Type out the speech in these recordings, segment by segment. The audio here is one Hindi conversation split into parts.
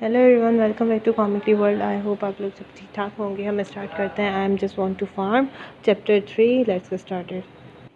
Hello everyone, welcome back to comedy world. I hope आप लोग सब ठीक ठाक होंगे। हम स्टार्ट करते हैं। I am just want to form chapter 3। Let's get started.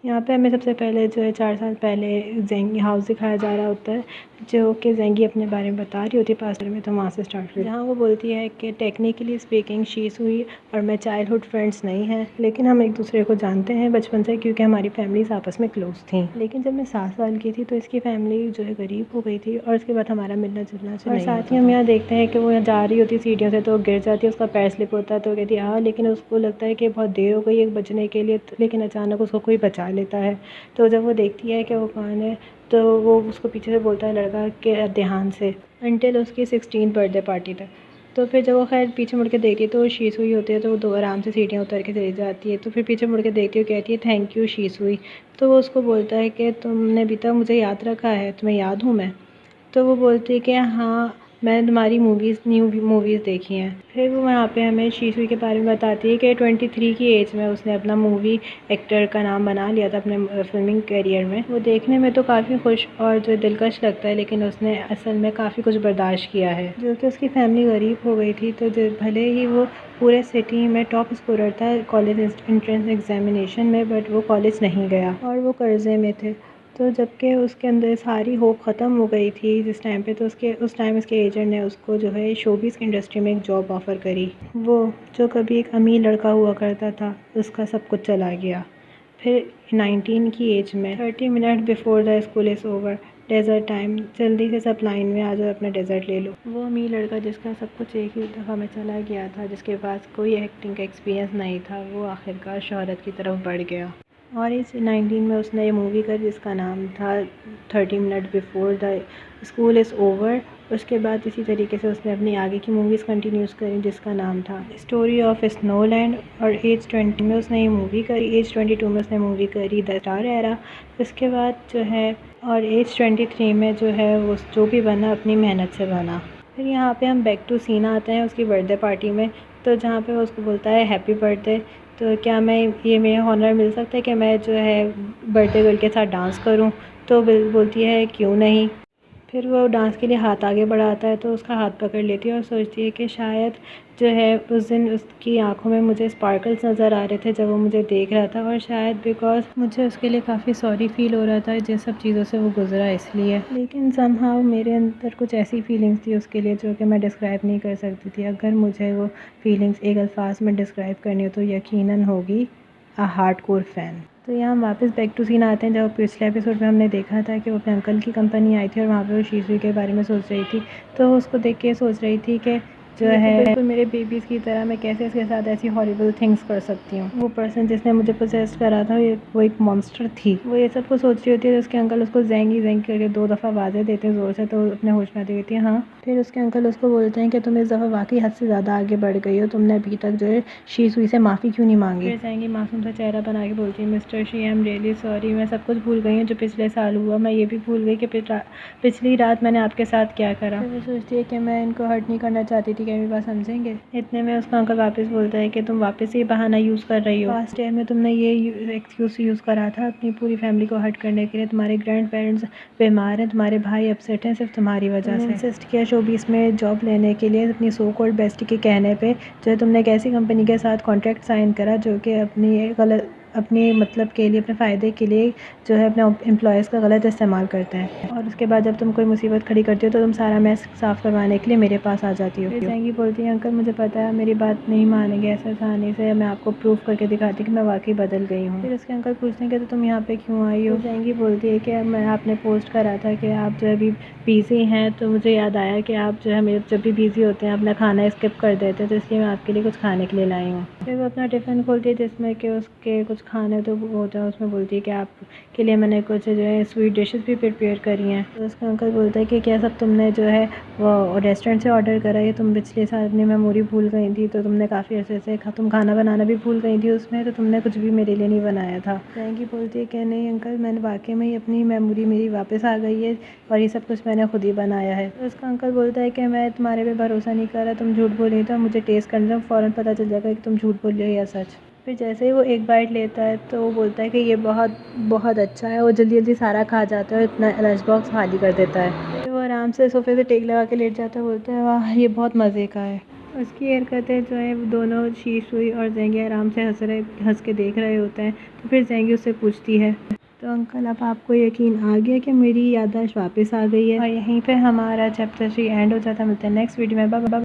यहाँ पे हमें सबसे पहले जो है 4 साल पहले जेंगी हाउस दिखाया जा रहा होता है, जो कि जेंगी अपने बारे में बता रही होती है पास्ट में। तो वहाँ से स्टार्ट करते हैं, जहाँ वो बोलती है कि टेक्निकली स्पीकिंग शी सुई और मैं चाइल्डहुड फ्रेंड्स नहीं हैं, लेकिन हम एक दूसरे को जानते हैं बचपन से, क्योंकि हमारी फैमिलीज आपस में क्लोज थी। लेकिन जब मैं 7 साल की थी तो इसकी फैमिली जो है गरीब हो गई थी, और उसके बाद हमारा मिलना जुलना और साथ ही हम यहाँ देखते हैं कि वो यहाँ जा रही होती सीढ़ियों से, तो गिर जाती है, उसका पैर स्लिप होता है, तो कहती है हाँ, लेकिन उसको लगता है कि बहुत देर हो गई है बचने के लिए, लेकिन अचानक उसको कोई बचा लेता है। तो जब वो देखती है कि वो कौन है, तो वो उसको पीछे से बोलता है लड़का के ध्यान से, अनटिल उसकी 16th बर्थडे पार्टी तक। तो फिर जब वो खैर पीछे मुड़ के देखती है तो वो शीसुई होती है, तो वो दो आराम से सीढ़ियाँ उतर के चली जाती है। तो फिर पीछे मुड़ के देखती है, कहती है थैंक यू शीसुई। तो वो उसको बोलता है कि तुमने अभी तक मुझे याद रखा है, तुम्हें याद हूँ मैं। तो वो बोलती है कि हाँ, मैंने तुम्हारी न्यू मूवीज़ देखी हैं। फिर वो वहाँ पे हमें शीशु के बारे में बताती है कि 23 की एज में उसने अपना मूवी एक्टर का नाम बना लिया था अपने फिल्मिंग करियर में। वो देखने में तो काफ़ी खुश और जो दिलकश लगता है, लेकिन उसने असल में काफ़ी कुछ बर्दाश्त किया है, जो कि उसकी फैमिली गरीब हो गई थी। तो भले ही वो पूरे सिटी में टॉप स्कोरर था कॉलेज एंट्रेंस एग्जामिनेशन में, बट वो कॉलेज नहीं गया और वो कर्जे में थे। तो जबकि उसके अंदर सारी होप ख़त्म हो गई थी जिस टाइम पे, तो उस टाइम उसके एजेंट ने उसको जो है शोबिज़ की इंडस्ट्री में एक जॉब ऑफ़र करी। वो जो कभी एक अमीर लड़का हुआ करता था, उसका सब कुछ चला गया। फिर 19 की एज में 30 minute before the school is over, dessert time, जल्दी से सब लाइन में आ जाओ, अपना डेज़र्ट ले लो। वो अमीर लड़का जिसका सब कुछ एक ही दफ़ा में चला गया था, जिसके पास कोई एक्टिंग का एक्सपीरियंस नहीं था, वो आखिरकार शोहरत की तरफ बढ़ गया। और इस 19 में उसने ये मूवी करी जिसका नाम था 30 minute before the school is over. उसके बाद इसी तरीके से उसने अपनी आगे की मूवीज़ कंटिन्यूज़ करी, जिसका नाम था स्टोरी ऑफ स्नोलैंड। और एज 20 में उसने ये मूवी करी, एज 22 में उसने मूवी करी द स्टार एरा। उसके बाद जो है, और एज 23 में जो है वो जो भी बना अपनी मेहनत से बना। फिर यहाँ पे हम बैक टू सीन आते हैं उसकी बर्थडे पार्टी में, तो जहाँ पे वो उसको बोलता है हैप्पी बर्थडे, तो क्या मैं ये मेरा हॉनर मिल सकता है कि मैं जो है बर्थडे गर्ल के साथ डांस करूं। तो बोलती है क्यों नहीं। फिर वो डांस के लिए हाथ आगे बढ़ाता है, तो उसका हाथ पकड़ लेती है और सोचती है कि शायद जो है उस दिन उसकी आंखों में मुझे स्पार्कल्स नज़र आ रहे थे जब वो मुझे देख रहा था, और शायद बिकॉज मुझे उसके लिए काफ़ी सॉरी फील हो रहा था जिन सब चीज़ों से वो गुजरा इसलिए। लेकिन समहाउ मेरे अंदर कुछ ऐसी फीलिंग्स थी उसके लिए जो कि मैं डिस्क्राइब नहीं कर सकती थी। अगर मुझे वो फीलिंग्स एक अल्फाज में डिस्क्राइब करनी हो तो यकीनन होगी अ हार्डकोर फ़ैन। तो यहाँ हम वापस बैक टू सीन आते हैं, जब पिछले एपिसोड में हमने देखा था कि वो अपने अंकल की कंपनी आई थी और वहाँ पे वो शीशु के बारे में सोच रही थी। तो वो उसको देख के सोच रही थी कि जो है बिल्कुल मेरे बेबीज़ की तरह, मैं कैसे इसके साथ ऐसी हॉरिबल थिंग्स कर सकती हूँ। वो पर्सन जिसने मुझे पोजेस्ट करा था वो एक मॉन्स्टर थी। वो ये सब कुछ सोच रही होती है, तो उसके अंकल उसको ज़ेंगी ज़ेंगी करके 2 दफ़ा आवाज़ें देते हैं ज़ोर से, तो अपने होश में आती होती है हाँ। फिर उसके अंकल उसको बोलते हैं कि तुम इस दफ़ा वाकई हद से ज़्यादा आगे बढ़ गई हो, तुमने अभी तक जो है शीसुई से माफ़ी क्यों नहीं मांगी। फिर ज़ेंगी मासूम सा चेहरा बना के बोलती है mister she, I am really sorry, मैं सब कुछ भूल गई हूँ जो पिछले साल हुआ। मैं ये भी भूल गई कि पिछली रात मैंने आपके साथ क्या करा। फिर वो सोचती है कि मैं इनको हर्ट नहीं करना चाहती थी, क्या मेरी बात समझेंगे। इतने में उसका अंकल वापस बोलता है कि तुम वापस ये बहाना यूज़ कर रही हो। पास्ट ईयर में तुमने ये एक्सक्यूज़ यूज़ करा था अपनी पूरी फैमिली को हर्ट करने के लिए। तुम्हारे ग्रैंड पेरेंट्स बीमार हैं, तुम्हारे भाई अपसेट हैं सिर्फ तुम्हारी वजह से। इंसिस्ट किया शोबीज़ में जॉब लेने के लिए अपनी सो कॉल्ड बेस्टी के कहने पे, जो है तुमने एक ऐसी कंपनी के साथ कॉन्ट्रैक्ट साइन करा जो कि अपनी मतलब के लिए, अपने फ़ायदे के लिए जो है अपने एम्प्लॉयज़ का गलत इस्तेमाल करते हैं। और उसके बाद जब तुम कोई मुसीबत खड़ी करती हो तो तुम सारा मैस साफ़ करवाने के लिए मेरे पास आ जाती हो। फिर ज़ेंगी बोलती है अंकल मुझे पता है मेरी बात नहीं मानेंगे ऐसे आसानी से, मैं आपको प्रूव करके दिखाती कि मैं वाकई बदल गई हूँ। फिर उसके अंकल पूछते हैं कि तो तुम यहाँ पे क्यों आई हो। ज़ेंगी बोलती है कि मैं आपने पोस्ट करा था कि आप जो अभी बिज़ी हैं, तो मुझे याद आया कि आप जो है मेरे जब भी बिज़ी होते हैं अपना खाना स्किप कर देते हैं, तो इसलिए मैं आपके लिए कुछ खाने के लिए लाई हूँ। फिर वो अपना टिफ़िन खोलती है जिसमें कि उसके कुछ खाने तो होता है, उसमें बोलती है कि आपके लिए मैंने कुछ जो है स्वीट डिशेस भी प्रिपेयर करी हैं। तो उसका अंकल बोलता है कि क्या सब तुमने जो है वो रेस्टोरेंट से ऑर्डर करा है, तुम पिछले साल अपनी मेमोरी भूल गई थी, तो तुमने काफ़ी अर्से से तुम खाना बनाना भी भूल गई थी उसमें, तो तुमने कुछ भी मेरे लिए नहीं बनाया था। ज़ेंगी बोलती है कि नहीं अंकल, मैंने वाकई में ही अपनी मेमोरी मेरी वापस आ गई है और ये सब कुछ मैंने खुद ही बनाया है। तो उसका अंकल बोलता है कि मैं तुम्हारे पे भरोसा नहीं कर रहा, तुम झूठ बोल रही हो, मुझे टेस्ट करने दो, फ़ौरन पता चल जाएगा कि तुम झूठ बोल रही हो या सच। फिर जैसे ही वो एक बाइट लेता है तो वो बोलता है कि ये बहुत बहुत अच्छा है। वो जल्दी जल्दी सारा खा जाता है और इतना लंच बॉक्स खाली कर देता है। फिर वो आराम से सोफे से टेक लगा के लेट जाता है, बोलता है वाह ये बहुत मज़े का है। उसकी हरकतें जो है वो दोनों शीश हुई और जेंगी आराम से हंस के देख रहे होते हैं। तो फिर जेंगी उससे पूछती है तो अंकल अब आपको यकीन आ गया कि मेरी याददाश्त वापस आ गई है। और यहीं पे हमारा चैप्टर 3 एंड हो जाता है। मिलते हैं नेक्स्ट वीडियो में। Bye bye.